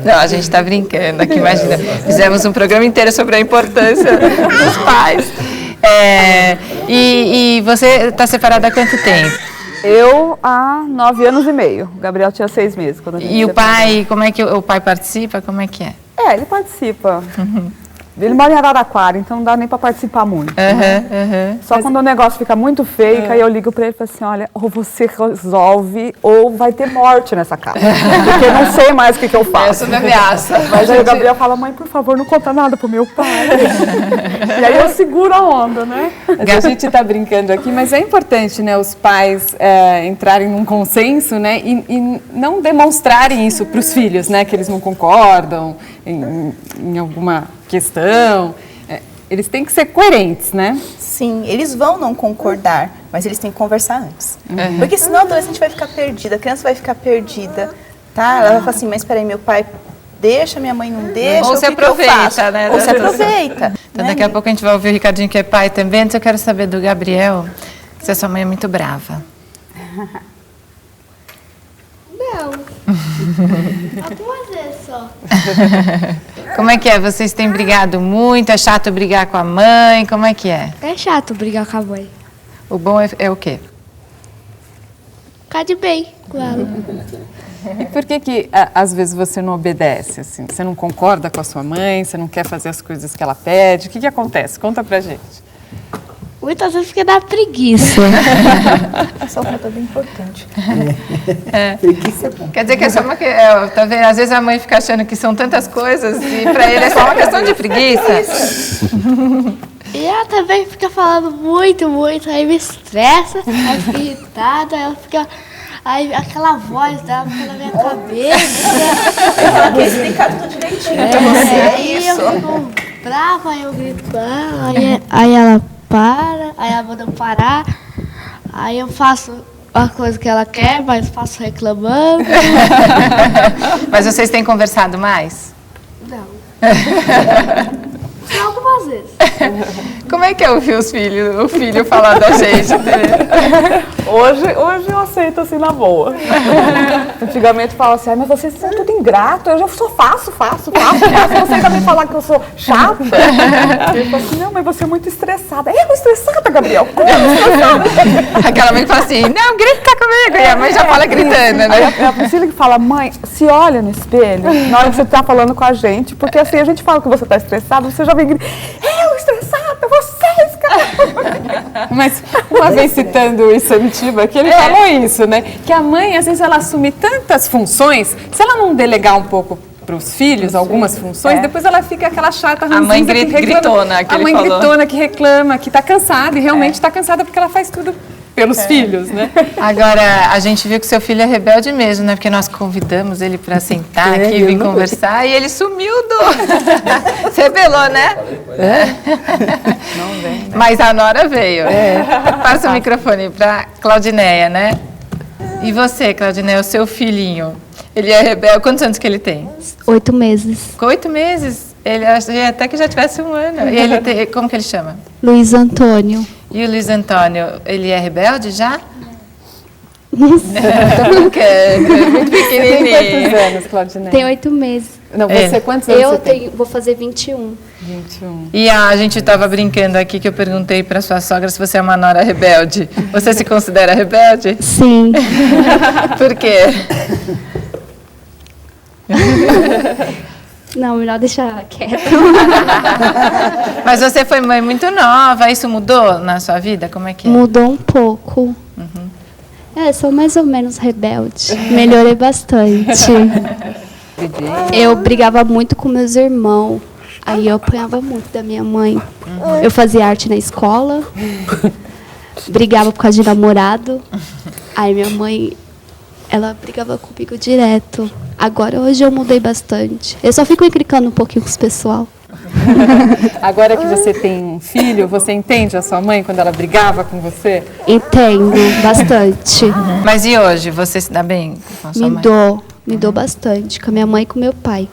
Não, a gente está brincando aqui, imagina. Fizemos um programa inteiro sobre a importância dos pais. E você está separada há quanto tempo? Eu há 9 anos e meio. O Gabriel tinha 6 meses. Quando a gente E o pai, como é que o pai participa? Como é que é? Ele participa. Ele mora em Araraquara, então não dá nem para participar muito. Só quando o negócio fica muito feio, que aí eu ligo para ele e falo assim, olha, ou você resolve ou vai ter morte nessa casa. Porque eu não sei mais o que eu faço. Essa me ameaça. Mas aí o Gabriel fala, mãe, por favor, não conta nada pro meu pai. E aí eu seguro a onda, né? A gente está brincando aqui, mas é importante, né, os pais entrarem num consenso, né, e não demonstrarem isso para os filhos, né, que eles não concordam em alguma questão. Eles têm que ser coerentes, né? Sim, eles vão não concordar, mas eles têm que conversar antes. Porque senão a adolescente vai ficar perdida, a criança vai ficar perdida, tá? Ela vai falar assim, mas espera aí, meu pai deixa, minha mãe não deixa, ou se aproveita, né? Ou se aproveita. Então daqui a pouco a gente vai ouvir o Ricardinho, que é pai também. Antes eu quero saber do Gabriel, se a sua mãe é muito brava. Não. Algumas vezes só. Como é que é? Vocês têm brigado muito? É chato brigar com a mãe? Como é que é? É chato brigar com a mãe. O bom é o quê? Ficar de bem com ela. E por que às vezes você não obedece, assim? Você não concorda com a sua mãe, você não quer fazer as coisas que ela pede? O que acontece? Conta pra gente. Muitas vezes porque dá preguiça. Essa é um ponto bem importante. Preguiça é bom. Quer dizer que é só uma tá vendo? Às vezes a mãe fica achando que são tantas coisas e pra ele é só uma questão de preguiça. E ela também fica falando muito, aí me estressa, aí fica irritada, aí ela fica... Aí aquela voz dela fica na minha cabeça. Ela quer explicar tudo direitinho pra você. Aí eu fico brava, aí eu grito com ela, aí ela para, aí ela manda eu parar, aí eu faço a coisa que ela quer, mas faço reclamando. Mas vocês têm conversado mais? Não. Só algumas vezes. Como é que é ouvir o filho falar da gente? Hoje eu aceito assim na boa. Antigamente falava assim, mas vocês são tudo ingrato, eu já só faço. Você ainda me falar que eu sou chata? Ele falou assim, não, mas você é muito estressada. Eu estressada, Gabriel? Como estressada? Aquela mãe que fala assim, não, grita comigo. E a mãe já fala gritando, né? Aí a Priscila que fala, mãe, se olha no espelho na hora que você tá falando com a gente, porque assim, a gente fala que você tá estressada, você já vem gritando, eu estressada, vocês, cara. Mas uma vez citando o Isamitiba, que ele falou isso, né? Que a mãe, às vezes, ela assume tantas funções, se ela não delegar um pouco para os filhos, algumas funções, depois ela fica aquela chata ranzinza. A mãe gritona, que a mãe ele falou. gritona que reclama, que está cansada, e realmente está cansada porque ela faz tudo pelos filhos, né? Agora, a gente viu que seu filho é rebelde mesmo, né? Porque nós convidamos ele para sentar aqui e vir conversar, e ele sumiu Você rebelou, né? Não vem, né? Mas a Nora veio. Passa o microfone para Claudineia, né? E você, Claudineia, o seu filhinho, ele é rebelde? Quantos anos que ele tem? 8 meses. Com 8 meses? Ele achei até que já tivesse 1 ano. E ele tem, como que ele chama? Luiz Antônio. E o Luiz Antônio, ele é rebelde já? Não sei. Porque é muito pequenininho. Tem quantos anos, Claudineia? Tem 8 meses. Não, você quantos anos você tem? Vou fazer 21. 21. E a gente estava brincando aqui que eu perguntei para sua sogra se você é uma nora rebelde. Você se considera rebelde? Sim. Por quê? Não, melhor deixar quieto. Mas você foi mãe muito nova, isso mudou na sua vida? Como é que é? Mudou um pouco. Sou mais ou menos rebelde. Melhorei bastante. Eu brigava muito com meus irmãos. Aí eu apanhava muito da minha mãe. Eu fazia arte na escola. Brigava por causa de namorado. Aí minha mãe, ela brigava comigo direto. Agora, hoje eu mudei bastante. Eu só fico implicando um pouquinho com os pessoal. Agora que você tem um filho, você entende a sua mãe quando ela brigava com você? Entendo, bastante. Mas e hoje, você se dá bem com a sua mãe? Me dou bastante, com a minha mãe e com meu pai.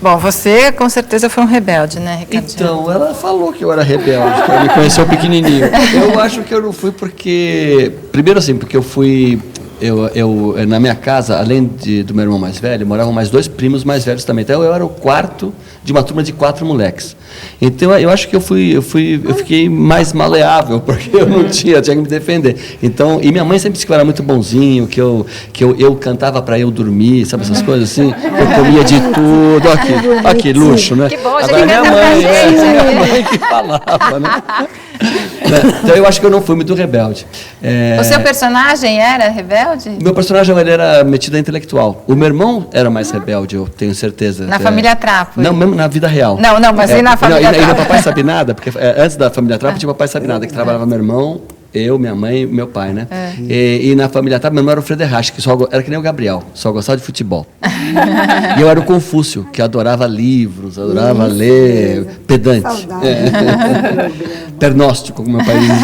Bom, você com certeza foi um rebelde, né, Ricardinho? Então, ela falou que eu era rebelde, que ela me conheceu pequenininho. Eu acho que eu não fui porque... Primeiro assim, porque eu fui... na minha casa, além do meu irmão mais velho, moravam mais 2 primos mais velhos também. Então, eu era o quarto de uma turma de 4 moleques. Então, eu acho que eu fiquei mais maleável, porque eu não tinha que me defender. Então, e minha mãe sempre disse que eu era muito bonzinho, que eu cantava para eu dormir, sabe essas coisas assim? Eu comia de tudo. Aqui, luxo, né? Que bom, já agora minha mãe que falava, né? Então, eu acho que eu não fui muito rebelde. O seu personagem era rebelde? Meu personagem ele era metido a intelectual. O meu irmão era mais rebelde, eu tenho certeza. Na família Trapo? Não, mesmo na vida real. Não, mas e na família Trapo? E no Papai Sabe Nada, porque antes da família Trapo tinha o Papai Sabe Nada, que trabalhava meu irmão, eu, minha mãe e meu pai, né? E na família Trapo, meu irmão era o Frederich, que era que nem o Gabriel, só gostava de futebol. E eu era o Confúcio, que adorava livros, adorava ler, pedante. Pernóstico, como meu pai dizia.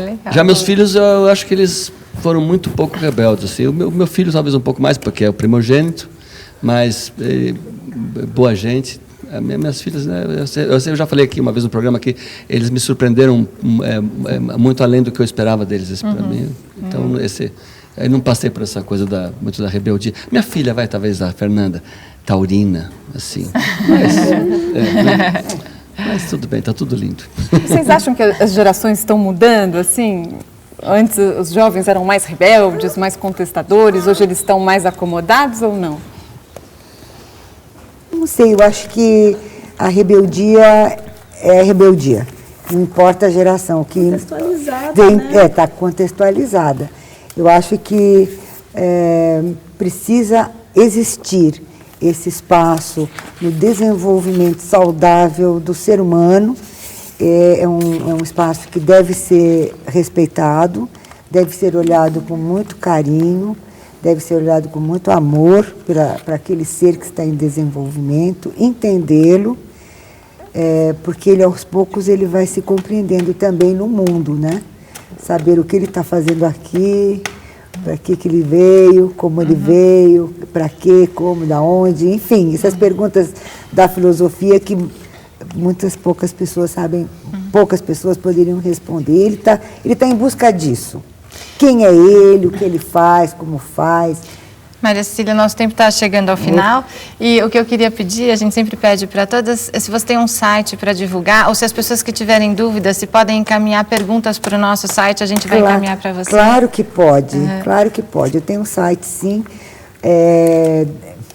Legal. Já meus filhos, eu acho que eles foram muito pouco rebeldes. Assim. O meu filho talvez um pouco mais, porque é o primogênito, mas boa gente. Minhas filhas, né, eu já falei aqui uma vez no programa que eles me surpreenderam muito além do que eu esperava deles. Para mim. Então, eu não passei por essa coisa muito da rebeldia. Minha filha talvez a Fernanda, taurina, assim. Mas tudo bem, está tudo lindo. Vocês acham que as gerações estão mudando, assim? Antes os jovens eram mais rebeldes, mais contestadores, hoje eles estão mais acomodados ou não? Não sei, eu acho que a rebeldia é rebeldia. Não importa a geração. Está contextualizada. Eu acho que precisa existir esse espaço no desenvolvimento saudável do ser humano. É um espaço que deve ser respeitado, deve ser olhado com muito carinho, deve ser olhado com muito amor para aquele ser que está em desenvolvimento, entendê-lo, porque ele aos poucos ele vai se compreendendo também no mundo, né? Saber o que ele está fazendo aqui, para que ele veio, como ele veio, para quê, como, da onde, enfim, essas perguntas da filosofia que poucas pessoas sabem, poucas pessoas poderiam responder. Ele tá em busca disso. Quem é ele, o que ele faz, como faz. Maria Cecília, nosso tempo está chegando ao final e o que eu queria pedir, a gente sempre pede para todas, se você tem um site para divulgar ou se as pessoas que tiverem dúvidas, se podem encaminhar perguntas para o nosso site, a gente vai encaminhar para você. Claro que pode, claro que pode. Eu tenho um site, sim,